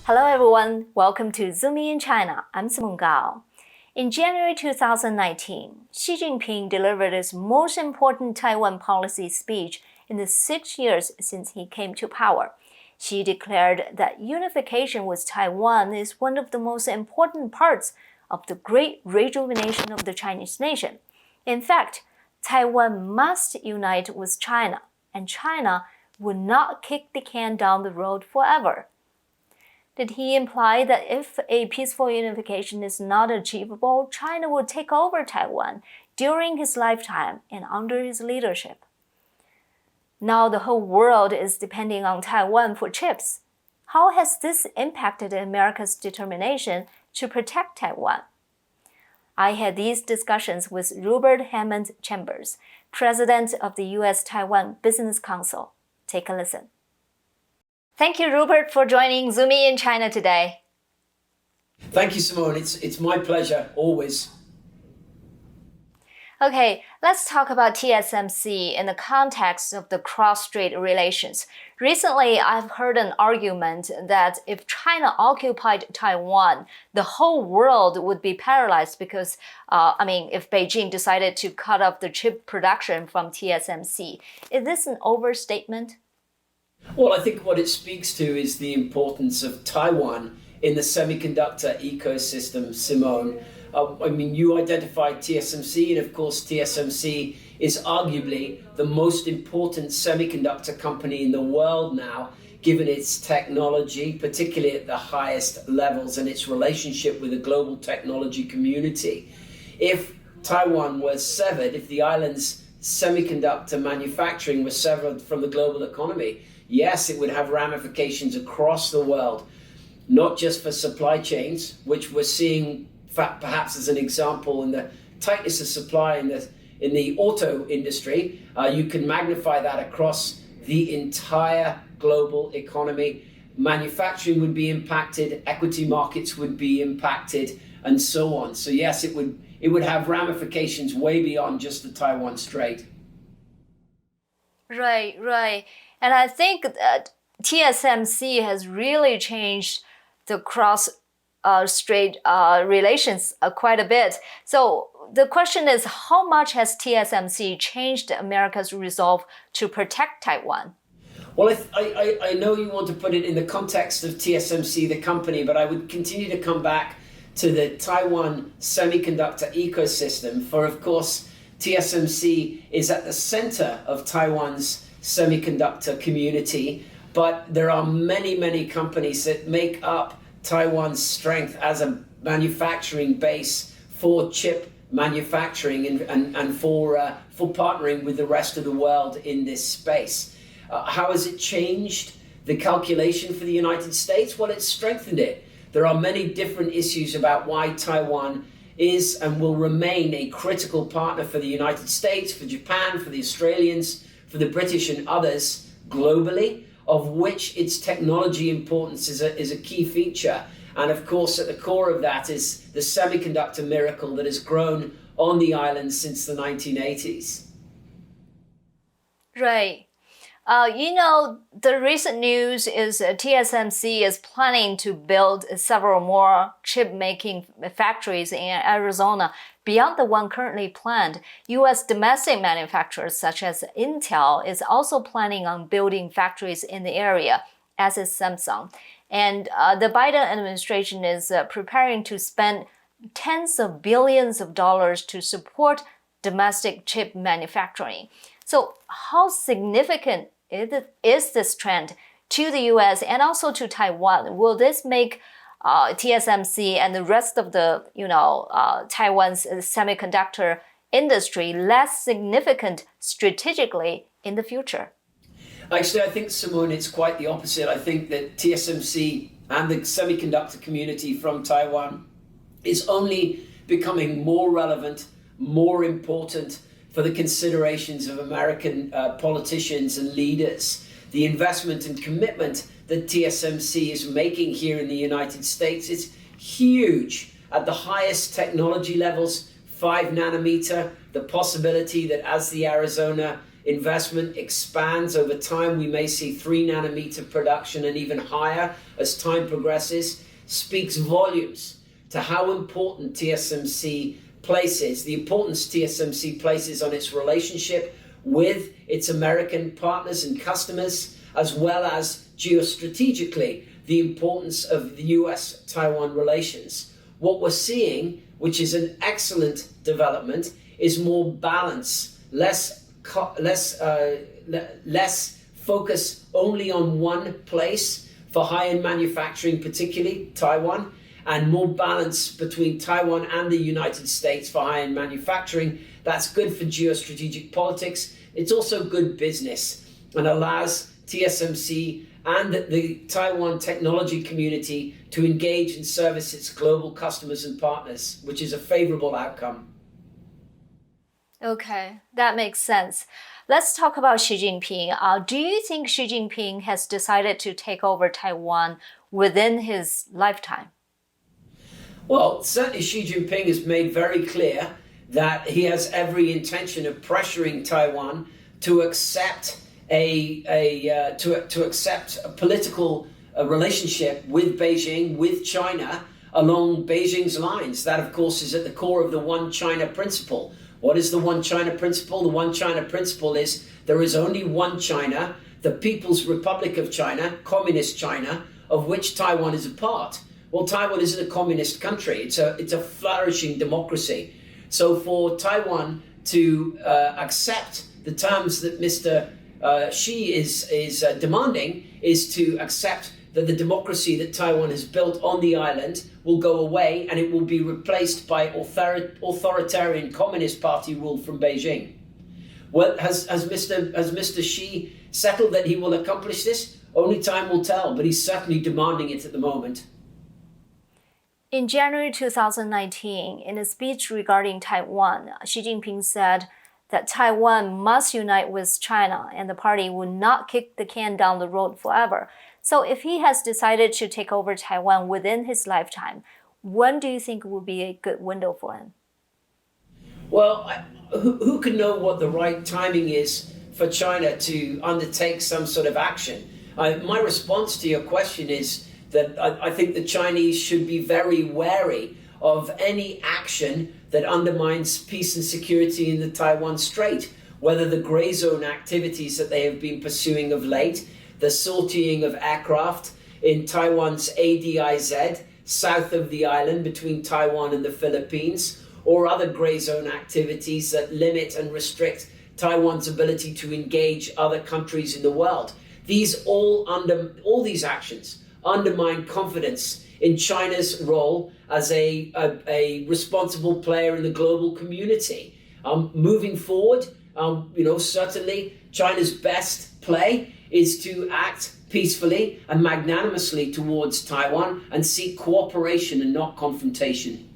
Hello everyone, welcome to Zooming in China. I'm Simone Gao. In January 2019, Xi Jinping delivered his most important Taiwan policy speech in the 6 years since he came to power. Xi declared that unification with Taiwan is one of the most important parts of the great rejuvenation of the Chinese nation. In fact, Taiwan must unite with China, and China would not kick the can down the road forever. Did he imply that if a peaceful unification is not achievable, China would take over Taiwan during his lifetime and under his leadership? Now the whole world is depending on Taiwan for chips. How has this impacted America's determination to protect Taiwan? I had these discussions with Rupert Hammond-Chambers, president of the US-Taiwan Business Council. Take a listen. Thank you, Rupert, for joining Zooming in China today. Thank you, Simone. It's my pleasure, always. Okay, let's talk about TSMC in the context of the cross-strait relations. Recently, I've heard an argument that if China occupied Taiwan, the whole world would be paralyzed because, if Beijing decided to cut off the chip production from TSMC. Is this an overstatement? Well, I think what it speaks to is the importance of Taiwan in the semiconductor ecosystem, Simone. You identified TSMC, and of course TSMC is arguably the most important semiconductor company in the world now, given its technology, particularly at the highest levels, and its relationship with the global technology community. If Taiwan was severed, if the island's semiconductor manufacturing was severed from the global economy, yes, it would have ramifications across the world, not just for supply chains, which we're seeing perhaps as an example in the tightness of supply in the auto industry. You can magnify that across the entire global economy. Manufacturing would be impacted, equity markets would be impacted, and so on. So yes, it would have ramifications way beyond just the Taiwan Strait. Right. And I think that TSMC has really changed the cross-strait relations quite a bit. So the question is, how much has TSMC changed America's resolve to protect Taiwan? Well, I know you want to put it in the context of TSMC, the company, but I would continue to come back to the Taiwan semiconductor ecosystem. For, of course, TSMC is at the center of Taiwan's semiconductor community, but there are many companies that make up Taiwan's strength as a manufacturing base for chip manufacturing and for partnering with the rest of the world in this space. How has it changed the calculation for the United States? Well, it's strengthened it. There are many different issues about why Taiwan is and will remain a critical partner for the United States, for Japan, for the Australians, for the British and others globally, of which its technology importance is a key feature. And of course, at the core of that is the semiconductor miracle that has grown on the island since the 1980s. Right. The recent news is TSMC is planning to build several more chip-making factories in Arizona beyond the one currently planned. U.S. domestic manufacturers such as Intel is also planning on building factories in the area, as is Samsung. And the Biden administration is preparing to spend tens of billions of dollars to support domestic chip manufacturing. So how significant is this trend to the U.S. and also to Taiwan? Will this make TSMC and the rest of the Taiwan's semiconductor industry less significant strategically in the future? Actually, I think, Simone, it's quite the opposite. I think that TSMC and the semiconductor community from Taiwan is only becoming more relevant, more important for the considerations of American politicians and leaders. The investment and commitment that TSMC is making here in the United States is huge at the highest technology levels, 5 nanometer, the possibility that as the Arizona investment expands over time. We may see 3 nanometer production and even higher as time progresses, speaks volumes to how important TSMC places, the importance TSMC places on its relationship with its American partners and customers, as well as geostrategically, the importance of the US-Taiwan relations. What we're seeing, which is an excellent development, is more balance, less focus only on one place for high-end manufacturing, particularly Taiwan, and more balance between Taiwan and the United States for high-end manufacturing. That's good for geostrategic politics. It's also good business and allows TSMC and the Taiwan technology community to engage and service its global customers and partners, which is a favorable outcome. Okay, that makes sense. Let's talk about Xi Jinping. Do you think Xi Jinping has decided to take over Taiwan within his lifetime? Well, certainly Xi Jinping has made very clear that he has every intention of pressuring Taiwan to accept a political relationship with Beijing, with China, along Beijing's lines. That, of course, is at the core of the One China principle. What is the One China principle? The One China principle is there is only one China, the People's Republic of China, Communist China, of which Taiwan is a part. Well, Taiwan isn't a communist country. It's a flourishing democracy. So for Taiwan to accept the terms that Mr. Xi is demanding is to accept that the democracy that Taiwan has built on the island will go away and it will be replaced by authoritarian Communist Party rule from Beijing. Well, has Mr. Xi settled that he will accomplish this? Only time will tell, but he's certainly demanding it at the moment. In January 2019, in a speech regarding Taiwan, Xi Jinping said that Taiwan must unite with China and the party will not kick the can down the road forever. So if he has decided to take over Taiwan within his lifetime, when do you think will be a good window for him? Well, who can know what the right timing is for China to undertake some sort of action? My response to your question is that I think the Chinese should be very wary of any action that undermines peace and security in the Taiwan Strait, whether the gray zone activities that they have been pursuing of late, the sortying of aircraft in Taiwan's ADIZ, south of the island between Taiwan and the Philippines, or other gray zone activities that limit and restrict Taiwan's ability to engage other countries in the world. All these actions undermine confidence in China's role as a responsible player in the global community. Moving forward, certainly China's best play is to act peacefully and magnanimously towards Taiwan and seek cooperation and not confrontation.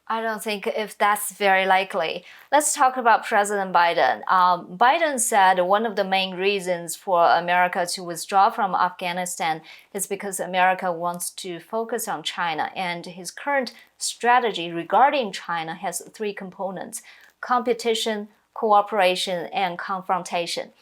I don't think if that's very likely. Let's talk about President Biden. Biden said one of the main reasons for America to withdraw from Afghanistan is because America wants to focus on China, and his current strategy regarding China has 3 components: competition, cooperation, and confrontation.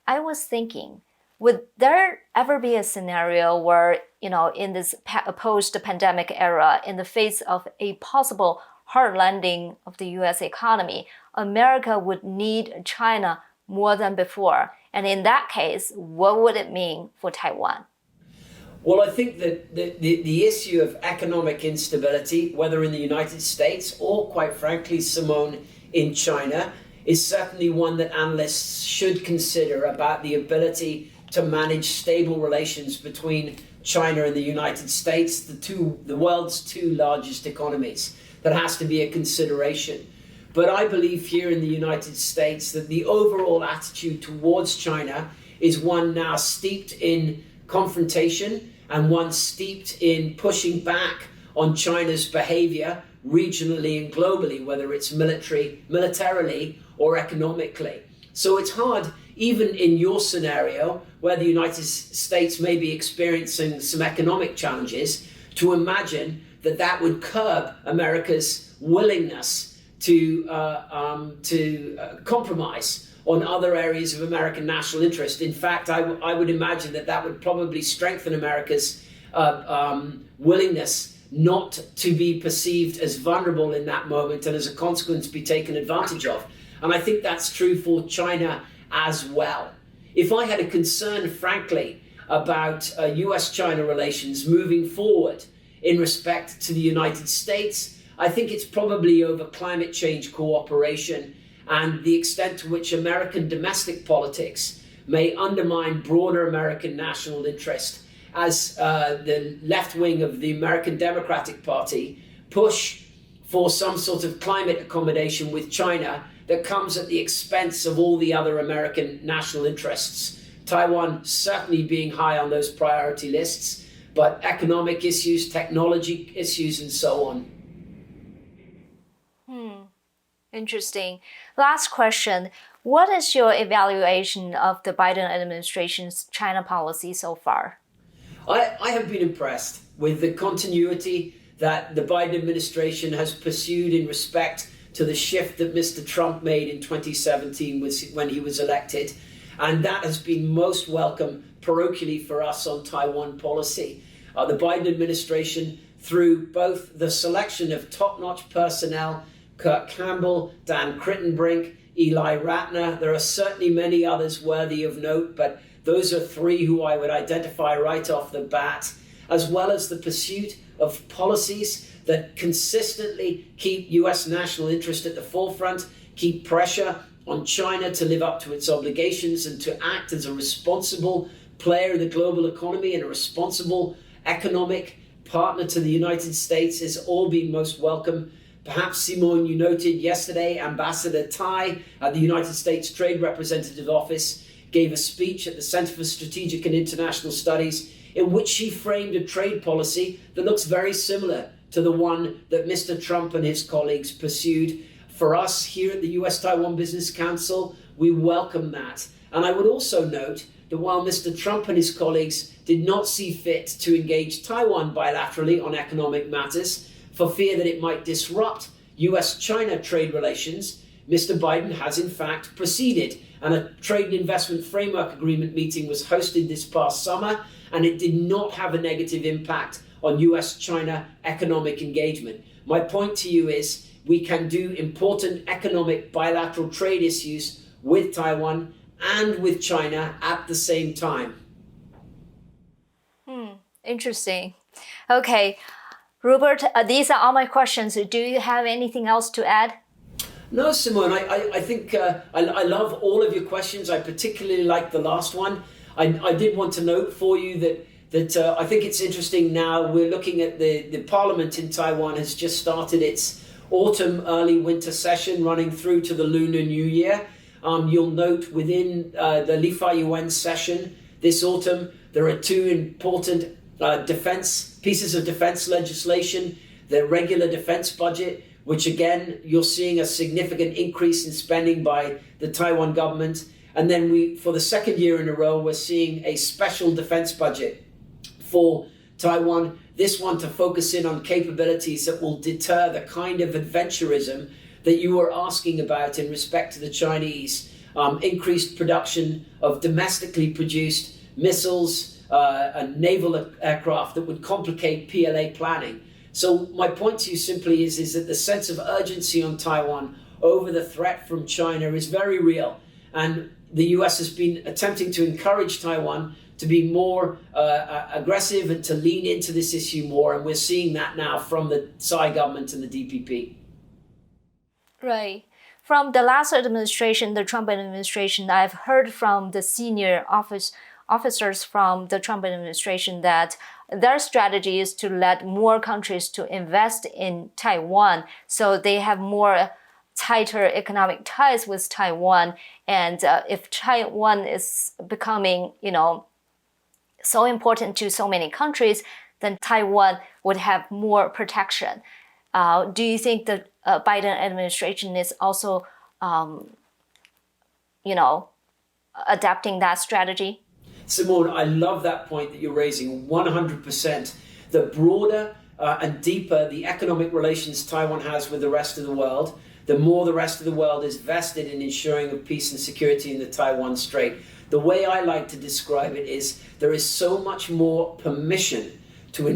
I was thinking, would there ever be a scenario where, in this post-pandemic era, in the face of a possible hard landing of the US economy, America would need China more than before? And in that case, what would it mean for Taiwan? Well, I think that the issue of economic instability, whether in the United States or, quite frankly, Simone, in China, is certainly one that analysts should consider about the ability to manage stable relations between China and the United States, the world's 2 largest economies. That has to be a consideration. But I believe here in the United States that the overall attitude towards China is one now steeped in confrontation and one steeped in pushing back on China's behavior regionally and globally, whether it's militarily or economically. So it's hard, even in your scenario, where the United States may be experiencing some economic challenges, to imagine that would curb America's willingness to compromise on other areas of American national interest. In fact, I would imagine that would probably strengthen America's willingness not to be perceived as vulnerable in that moment and as a consequence be taken advantage of. And I think that's true for China as well. If I had a concern, frankly, about US-China relations moving forward in respect to the United States, I think it's probably over climate change cooperation and the extent to which American domestic politics may undermine broader American national interest as the left wing of the American Democratic Party push for some sort of climate accommodation with China that comes at the expense of all the other American national interests. Taiwan certainly being high on those priority lists, but economic issues, technology issues, and so on. Interesting. Last question. What is your evaluation of the Biden administration's China policy so far? I have been impressed with the continuity that the Biden administration has pursued in respect to the shift that Mr. Trump made in 2017 when he was elected. And that has been most welcome parochially for us on Taiwan policy. The Biden administration, through both the selection of top-notch personnel, Kurt Campbell, Dan Crittenbrink, Eli Ratner, there are certainly many others worthy of note, but those are three who I would identify right off the bat, as well as the pursuit of policies that consistently keep US national interest at the forefront, keep pressure on China to live up to its obligations and to act as a responsible player in the global economy and a responsible economic partner to the United States has all been most welcome. Perhaps, Simone, you noted yesterday, Ambassador Tai at the United States Trade Representative Office gave a speech at the Center for Strategic and International Studies in which she framed a trade policy that looks very similar to the one that Mr. Trump and his colleagues pursued. For us here at the US-Taiwan Business Council, we welcome that. And I would also note that while Mr. Trump and his colleagues did not see fit to engage Taiwan bilaterally on economic matters for fear that it might disrupt US-China trade relations, Mr. Biden has in fact proceeded. And a trade and investment framework agreement meeting was hosted this past summer, and it did not have a negative impact on US-China economic engagement. My point to you is we can do important economic bilateral trade issues with Taiwan and with China at the same time. Interesting. Okay, Rupert, these are all my questions. Do you have anything else to add? No, Simone, I think I love all of your questions. I particularly like the last one. I did want to note for you that I think it's interesting now we're looking at the parliament in Taiwan has just started its autumn, early winter session running through to the Lunar New Year. You'll note within the Lifa Yuan session this autumn, there are two important pieces of defense legislation, the regular defense budget, which again, you're seeing a significant increase in spending by the Taiwan government. And then for the second year in a row, we're seeing a special defense budget for Taiwan, this one to focus in on capabilities that will deter the kind of adventurism that you were asking about in respect to the Chinese, increased production of domestically produced missiles and naval aircraft that would complicate PLA planning. So my point to you simply is that the sense of urgency on Taiwan over the threat from China is very real. And the US has been attempting to encourage Taiwan to be more aggressive and to lean into this issue more. And we're seeing that now from the Tsai government and the DPP. Right. From the last administration, the Trump administration, I've heard from the senior officers from the Trump administration that their strategy is to let more countries to invest in Taiwan, so they have more tighter economic ties with Taiwan. And if Taiwan is becoming, so important to so many countries, then Taiwan would have more protection. Do you think the Biden administration is also, adapting that strategy? Simone, I love that point that you're raising 100%. The broader and deeper the economic relations Taiwan has with the rest of the world, the more the rest of the world is vested in ensuring of peace and security in the Taiwan Strait. The way I like to describe it is there is so much more permission to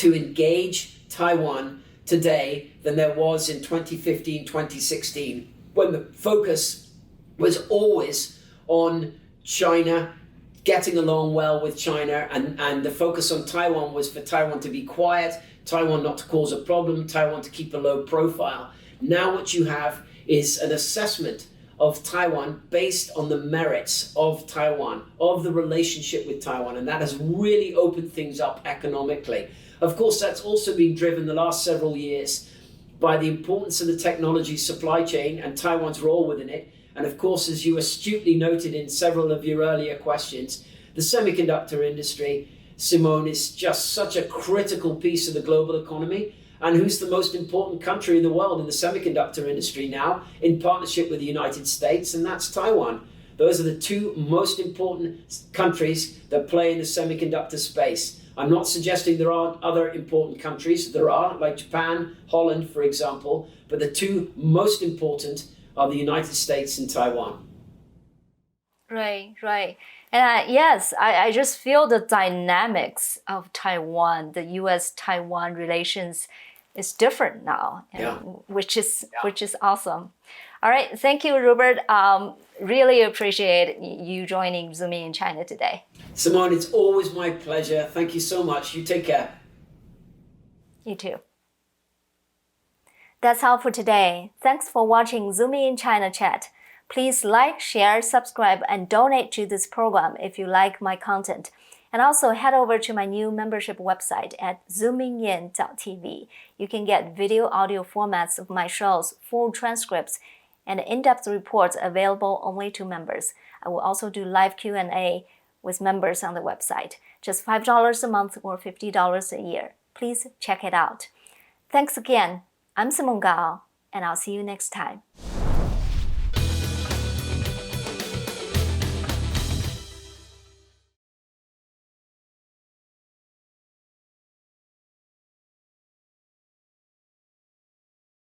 engage Taiwan today than there was in 2015, 2016, when the focus was always on China, getting along well with China, and the focus on Taiwan was for Taiwan to be quiet, Taiwan not to cause a problem, Taiwan to keep a low profile. Now what you have is an assessment of Taiwan based on the merits of Taiwan, of the relationship with Taiwan, and that has really opened things up economically. Of course, that's also been driven the last several years by the importance of the technology supply chain and Taiwan's role within it. And of course, as you astutely noted in several of your earlier questions, the semiconductor industry, Simone, is just such a critical piece of the global economy. And who's the most important country in the world in the semiconductor industry now, in partnership with the United States, and that's Taiwan. Those are the two most important countries that play in the semiconductor space. I'm not suggesting there aren't other important countries. There are, like Japan, Holland, for example, but the two most important are the United States and Taiwan. Right, right. And yes, I just feel the dynamics of Taiwan, the US-Taiwan relations is different now, which is awesome. All right, thank you, Rupert. Really appreciate you joining Zoom in China today. Simone, it's always my pleasure. Thank you so much. You take care. You too. That's all for today. Thanks for watching Zoom in China Chat. Please like, share, subscribe, and donate to this program if you like my content. And also head over to my new membership website at zoomingin.tv. You can get video, audio formats of my shows, full transcripts, and in-depth reports available only to members. I will also do live Q&A with members on the website. Just $5 a month or $50 a year. Please check it out. Thanks again. I'm Simone Gao, and I'll see you next time.